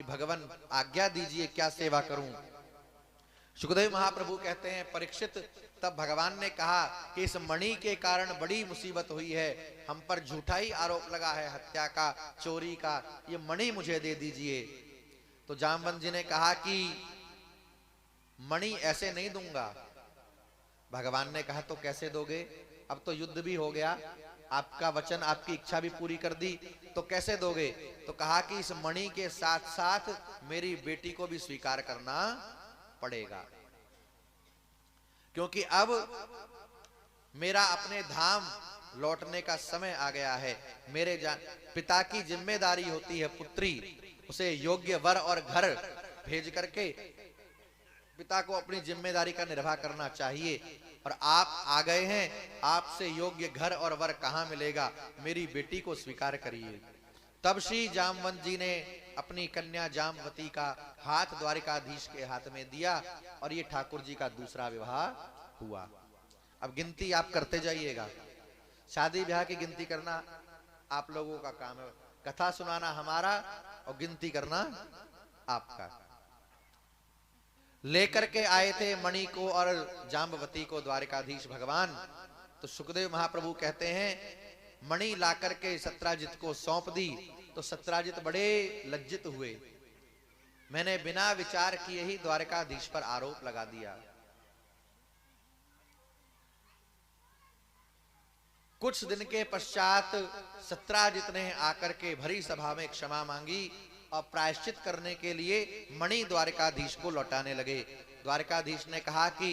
भगवान आज्ञा दीजिए, क्या सेवा करूं। सुखदेव महाप्रभु कहते हैं, परीक्षित तब भगवान ने कहा कि इस मणि के कारण बड़ी मुसीबत हुई है, हम पर झूठा ही आरोप लगा है हत्या का, चोरी का, ये मणि मुझे दे दीजिए। तो जामवंत जी ने कहा कि मणि ऐसे नहीं दूंगा। भगवान ने कहा तो कैसे दोगे, अब तो युद्ध भी हो गया, आपका वचन, आपकी इच्छा भी पूरी कर दी, तो कैसे दोगे। तो कहा कि इस मणि के साथ साथ मेरी बेटी को भी स्वीकार करना पड़ेगा, क्योंकि अब मेरा अपने धाम लौटने का समय आ गया है। मेरे पिता की जिम्मेदारी होती है पुत्री, उसे योग्य वर और घर भेज करके पिता को अपनी जिम्मेदारी का निर्वाह करना चाहिए, और आप आ गए हैं, आपसे योग्य घर और वर कहां मिलेगा, मेरी बेटी को स्वीकार करिए। तब श्री जामवंत जी ने अपनी कन्या जामवती का हाथ द्वारिकाधीश के हाथ में दिया, और ये ठाकुर जी का दूसरा विवाह हुआ। अब गिनती आप करते जाइएगा, शादी ब्याह की गिनती करना आप लोगों का काम है, कथा सुनाना हमारा और गिनती करना आपका। लेकर के आए थे मणि को और जाम्बवती को द्वारिकाधीश भगवान। तो सुखदेव महाप्रभु कहते हैं, मणि लाकर के सत्राजित को सौंप दी, तो सत्राजित बड़े लज्जित हुए। मैंने बिना विचार किए ही द्वारिकाधीश पर आरोप लगा दिया। कुछ दिन के पश्चात सत्राजित ने आकर के भरी सभा में क्षमा मांगी और प्रायश्चित करने के लिए मणि द्वारिकाधीश को लौटाने लगे। द्वारिकाधीश ने कहा कि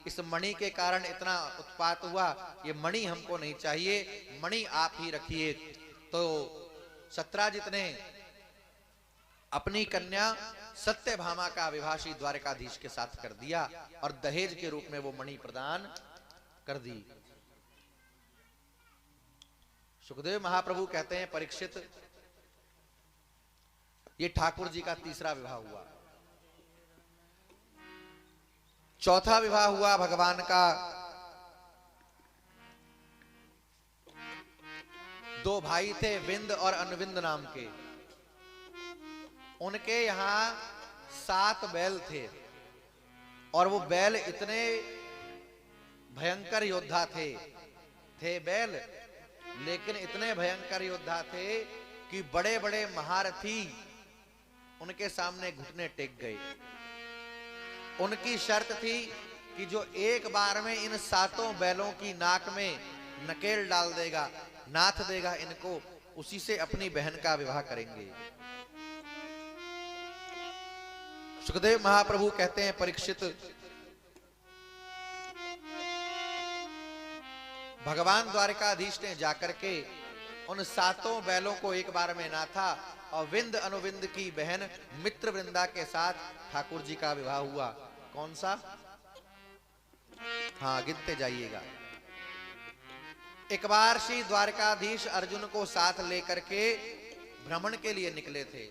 इस मणि के कारण इतना उत्पात हुआ, ये मणि हमको नहीं चाहिए, मणि आप ही रखिए। तो सत्राजित ने अपनी कन्या सत्यभामा का विवाह श्री द्वारिकाधीश के साथ कर दिया और दहेज के रूप में वो मणि प्रदान कर दी। सुखदेव महाप्रभु कहते हैं, परीक्षित, ये ठाकुर जी का तीसरा विवाह हुआ। चौथा विवाह हुआ भगवान का, दो भाई थे विंद और अनविंद नाम के। उनके यहां 7 बैल थे और वो बैल इतने भयंकर योद्धा थे बैल, लेकिन इतने भयंकर योद्धा थे कि बड़े बड़े महारथी उनके सामने घुटने टेक गए। उनकी शर्त थी कि जो एक बार में इन 7 बैलों की नाक में नकेल डाल देगा, नाथ देगा इनको, उसी से अपनी बहन का विवाह करेंगे। सुखदेव महाप्रभु कहते हैं, परीक्षित, भगवान द्वारिकाधीश ने जाकर के उन 7 बैलों को एक बार में नाथा और विंद अनुविंद की बहन मित्र वृंदा के साथ ठाकुर जी का विवाह हुआ। कौन सा? हाँ, गिनते जाइएगा। एक बार श्री द्वारकाधीश अर्जुन को साथ लेकर के भ्रमण के लिए निकले थे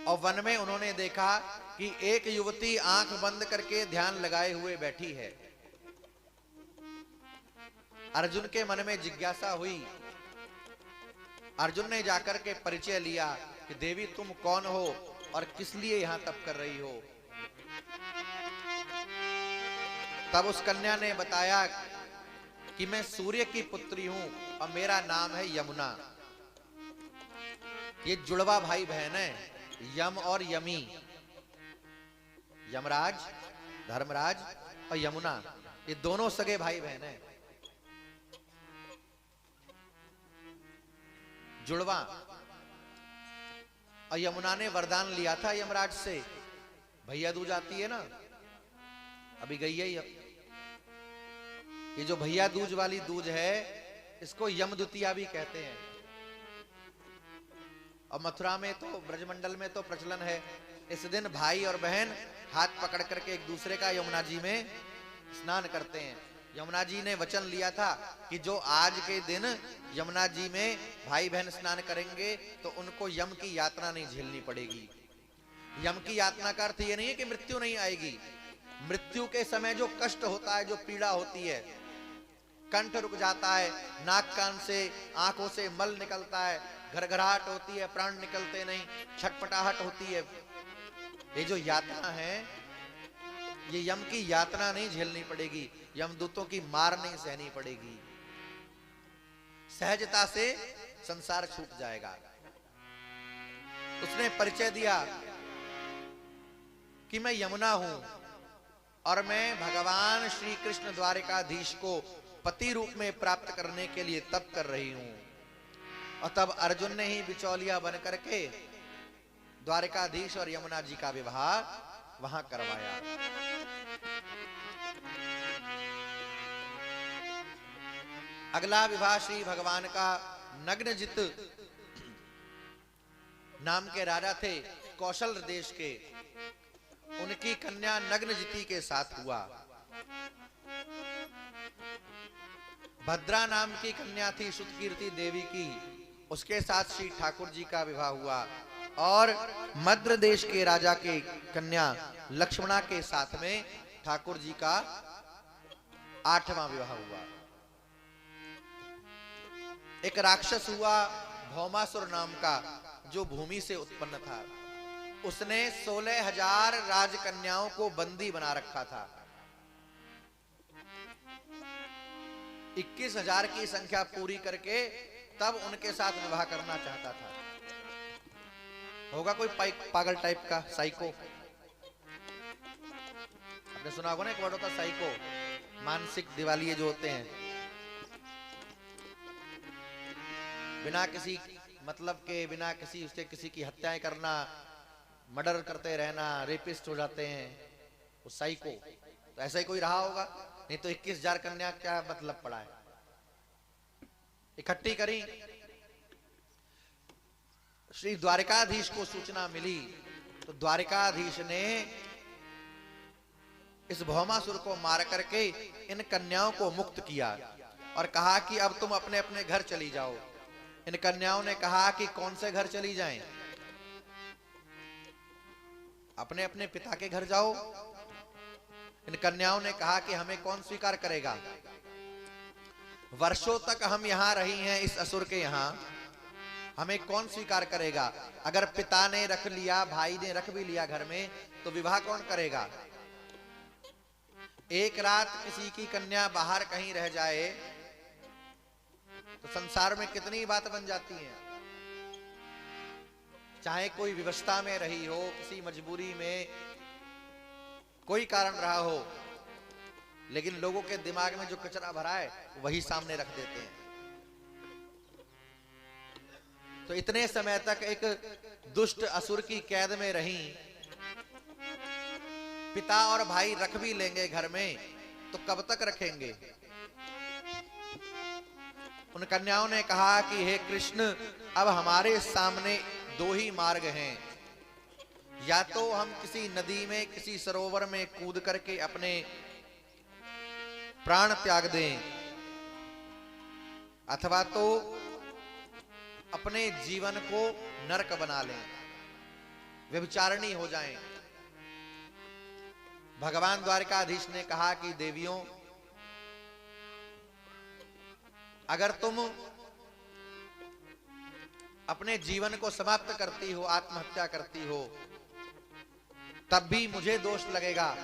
और वन में उन्होंने देखा कि एक युवती आंख बंद करके ध्यान लगाए हुए बैठी है। अर्जुन के मन में जिज्ञासा हुई। अर्जुन ने जाकर के परिचय लिया कि देवी तुम कौन हो और किस लिए यहां तप कर रही हो। तब उस कन्या ने बताया कि मैं सूर्य की पुत्री हूं और मेरा नाम है यमुना। ये जुड़वा भाई बहन है, यम और यमी, यमराज, धर्मराज और यमुना, ये दोनों सगे भाई बहन हैं, जुड़वा। और यमुना ने वरदान लिया था यमराज से, भैया दूज आती है ना, अभी गई है। ये जो भैया दूज वाली दूज है, इसको यम द्वितीया भी कहते हैं। और मथुरा में तो, ब्रजमंडल में तो प्रचलन है, इस दिन भाई और बहन हाथ पकड़ करके एक दूसरे का यमुना जी में स्नान करते हैं। यमुना जी ने वचन लिया था कि जो आज के दिन यमुना जी में भाई बहन स्नान करेंगे तो उनको यम की यातना नहीं झेलनी पड़ेगी। यम की यातना का अर्थ ये नहीं है कि मृत्यु नहीं आएगी। मृत्यु के समय जो कष्ट होता है, जो पीड़ा होती है, कंठ रुक जाता है, नाक कान से, आंखों से मल निकलता है, घरघराहट होती है, प्राण निकलते नहीं, छटपटाहट होती है। ये जो यातना है, ये यम की यातना नहीं झेलनी पड़ेगी, यमदूतों की मार नहीं सहनी पड़ेगी। सहजता से संसार छूट जाएगा। उसने परिचय दिया कि मैं यमुना हूं और मैं भगवान श्री कृष्ण द्वारिकाधीश को पति रूप में प्राप्त करने के लिए तप कर रही हूं। और तब अर्जुन ने ही बिचौलिया बन करके द्वारिकाधीश और यमुना जी का विवाह वहां करवाया। अगला विवाह श्री भगवान का नग्नजित नाम के राजा थे, कौशल देश के, उनकी कन्या नग्नजिति के साथ हुआ। भद्रा नाम की कन्या थी श्रुतकीर्ति देवी की, उसके साथ श्री ठाकुर जी का विवाह हुआ। और मद्र देश के राजा के कन्या लक्ष्मणा के साथ में ठाकुर जी का 8वां विवाह हुआ। एक राक्षस हुआ भौमासुर नाम का, जो भूमि से उत्पन्न था। उसने 16,000 राजकन्याओं को बंदी बना रखा था। 21,000 की संख्या पूरी करके तब उनके साथ विवाह करना चाहता था। होगा कोई पागल टाइप का साइको, आपने सुना होगा ना, एक वर्ड होता साइको, मानसिक दिवालिये जो होते हैं, बिना किसी मतलब के, बिना किसी उससे किसी की हत्याएं करना, मर्डर करते रहना, रेपिस्ट हो जाते हैं, वो साइको। तो ऐसा ही कोई रहा होगा, नहीं तो 21,000 कन्या क्या मतलब पड़ा है। इकट्ठी करी। श्री द्वारिकाधीश को सूचना मिली तो द्वारिकाधीश ने इस भौमासुर को मार करके इन कन्याओं को मुक्त किया और कहा कि अब तुम अपने अपने घर चली जाओ। इन कन्याओं ने कहा कि कौन से घर चली जाएं? अपने अपने पिता के घर जाओ। इन कन्याओं ने कहा कि हमें कौन स्वीकार करेगा? वर्षों तक हम यहां रही हैं इस असुर के यहां, हमें कौन स्वीकार करेगा? अगर पिता ने रख लिया, भाई ने रख भी लिया घर में, तो विवाह कौन करेगा? एक रात किसी की कन्या बाहर कहीं रह जाए तो संसार में कितनी बात बन जाती है। चाहे कोई विवशता में रही हो, किसी मजबूरी में, कोई कारण रहा हो, लेकिन लोगों के दिमाग में जो कचरा भरा है वही सामने रख देते हैं। तो इतने समय तक एक दुष्ट असुर की कैद में रही, पिता और भाई रख भी लेंगे घर में तो कब तक रखेंगे? उन कन्याओं ने कहा कि हे कृष्ण, अब हमारे सामने दो ही मार्ग हैं, या तो हम किसी नदी में, किसी सरोवर में कूद करके अपने प्राण त्याग दें, अथवा तो अपने जीवन को नरक बना लें, व्यभिचारिणी हो जाएं। भगवान द्वारिकाधीश ने कहा कि देवियों, अगर तुम अपने जीवन को समाप्त करती हो, आत्महत्या करती हो, तब भी मुझे दोष लगेगा।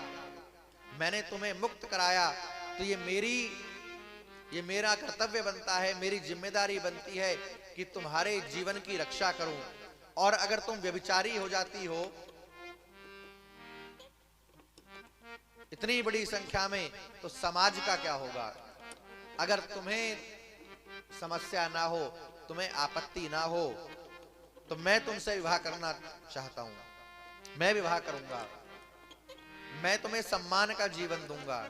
मैंने तुम्हें मुक्त कराया तो ये मेरा कर्तव्य बनता है, मेरी जिम्मेदारी बनती है कि तुम्हारे जीवन की रक्षा करूं। और अगर तुम व्यभिचारी हो जाती हो इतनी बड़ी संख्या में, तो समाज का क्या होगा? अगर तुम्हें समस्या ना हो, तुम्हें आपत्ति ना हो, तो मैं तुमसे विवाह करना चाहता हूं, मैं विवाह करूंगा, मैं तुम्हें सम्मान का जीवन दूंगा।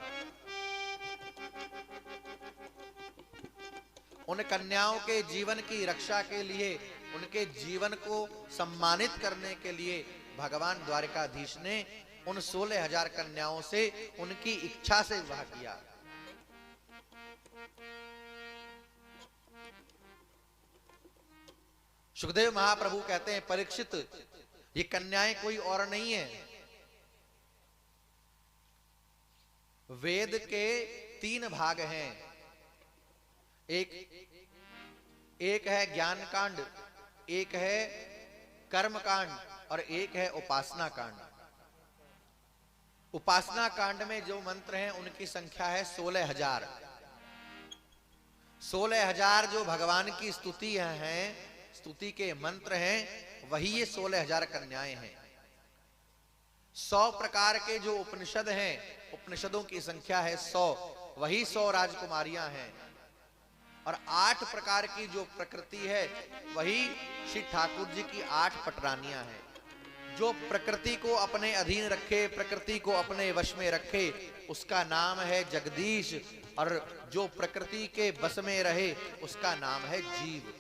उन कन्याओं के जीवन की रक्षा के लिए, उनके जीवन को सम्मानित करने के लिए भगवान द्वारिकाधीश ने उन 16,000 कन्याओं से उनकी इच्छा से विवाह किया। सुखदेव महाप्रभु कहते हैं, परीक्षित, ये कन्याएं कोई और नहीं है, वेद के 3 भाग हैं। एक है ज्ञान कांड, एक है कर्म कांड और एक है उपासना कांड। उपासना कांड में जो मंत्र हैं उनकी संख्या है 16,000। 16,000 जो भगवान की स्तुति हैं, स्तुति के मंत्र हैं, वही ये 16,000 कन्याएं हैं। 100 प्रकार के जो उपनिषद हैं, उपनिषदों की संख्या है 100, वही 100 राजकुमारियां हैं। और 8 प्रकार की जो प्रकृति है, वही श्री ठाकुर जी की 8 पटरानियां हैं। जो प्रकृति को अपने अधीन रखे, प्रकृति को अपने वश में रखे, उसका नाम है जगदीश। और जो प्रकृति के बस में रहे, उसका नाम है जीव।